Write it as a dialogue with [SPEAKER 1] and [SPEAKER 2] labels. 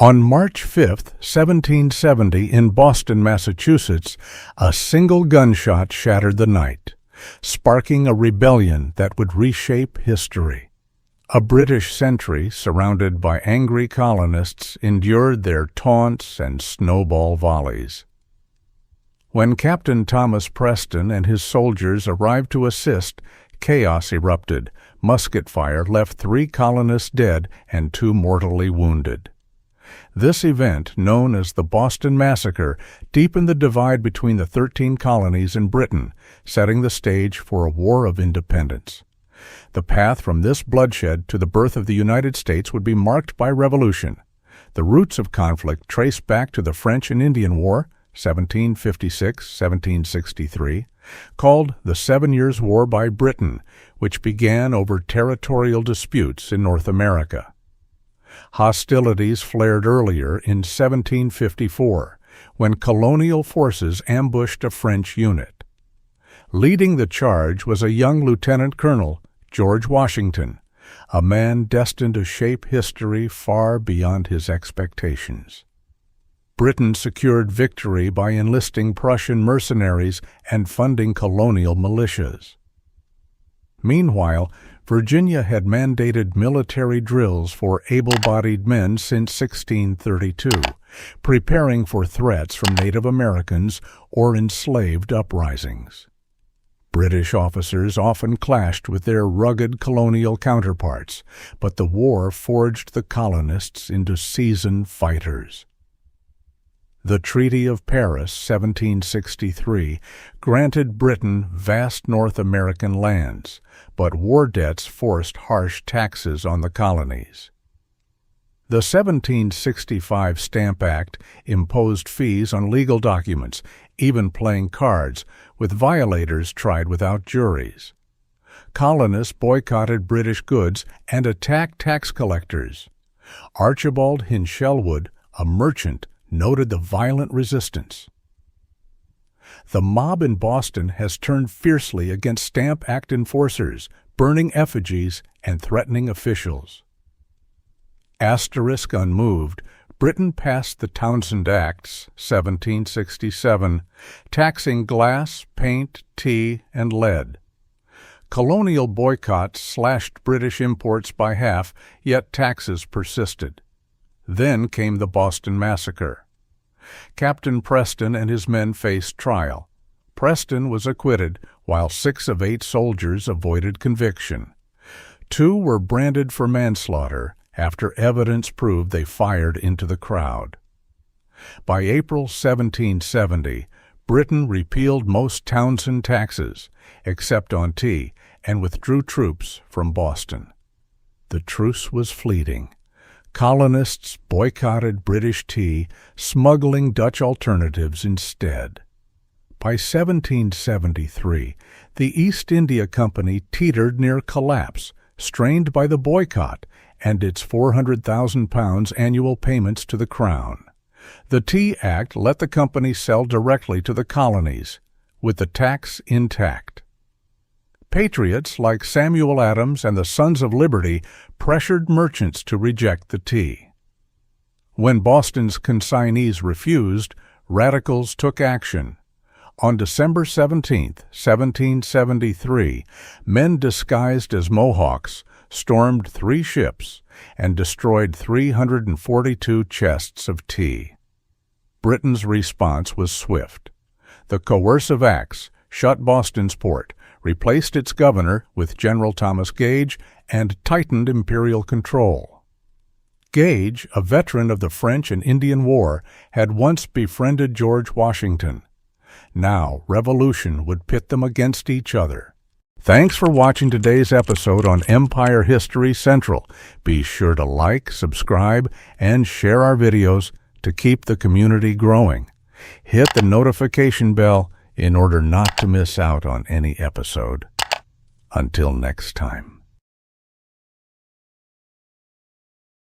[SPEAKER 1] On March 5, 1770, in Boston, Massachusetts, a single gunshot shattered the night, sparking a rebellion that would reshape history. A British sentry, surrounded by angry colonists, endured their taunts and snowball volleys. When Captain Thomas Preston and his soldiers arrived to assist, chaos erupted. Musket fire left 3 colonists dead and 2 mortally wounded. This event, known as the Boston Massacre, deepened the divide between the 13 colonies in Britain, setting the stage for a war of independence. The path from this bloodshed to the birth of the United States would be marked by revolution. The roots of conflict trace back to the French and Indian War, 1756-1763, called the 7 Years' War by Britain, which began over territorial disputes in North America. Hostilities flared earlier in 1754, when colonial forces ambushed a French unit. Leading the charge was a young lieutenant colonel, George Washington, a man destined to shape history far beyond his expectations. Britain secured victory by enlisting Prussian mercenaries and funding colonial militias. Meanwhile, Virginia had mandated military drills for able-bodied men since 1632, preparing for threats from Native Americans or enslaved uprisings. British officers often clashed with their rugged colonial counterparts, but the war forged the colonists into seasoned fighters. The Treaty of Paris, 1763, granted Britain vast North American lands, but war debts forced harsh taxes on the colonies. The 1765 Stamp Act imposed fees on legal documents, even playing cards, with violators tried without juries. Colonists boycotted British goods and attacked tax collectors. Archibald Hinshelwood, a merchant, noted the violent resistance. The mob in Boston has turned fiercely against Stamp Act enforcers, burning effigies and threatening officials. Asterisk unmoved, Britain passed the Townshend Acts, 1767, taxing glass, paint, tea, and lead. Colonial boycotts slashed British imports by half, yet taxes persisted. Then came the Boston Massacre. Captain Preston and his men faced trial. Preston was acquitted, while 6 of 8 soldiers avoided conviction. 2 were branded for manslaughter after evidence proved they fired into the crowd. By April 1770, Britain repealed most Townshend taxes, except on tea, and withdrew troops from Boston. The truce was fleeting. Colonists boycotted British tea, smuggling Dutch alternatives instead. By 1773, the East India Company teetered near collapse, strained by the boycott and its £400,000 annual payments to the Crown. The Tea Act let the company sell directly to the colonies, with the tax intact. Patriots like Samuel Adams and the Sons of Liberty pressured merchants to reject the tea. When Boston's consignees refused, radicals took action. On December 17, 1773, men disguised as Mohawks stormed 3 ships and destroyed 342 chests of tea. Britain's response was swift. The coercive acts shut Boston's port, replaced its governor with General Thomas Gage, and tightened imperial control. Gage, a veteran of the French and Indian War, had once befriended George Washington. Now, revolution would pit them against each other. Thanks for watching today's episode on Empire History Central. Be sure to like, subscribe, and share our videos to keep the community growing. Hit the notification bell in order not to miss out on any episode. Until next time.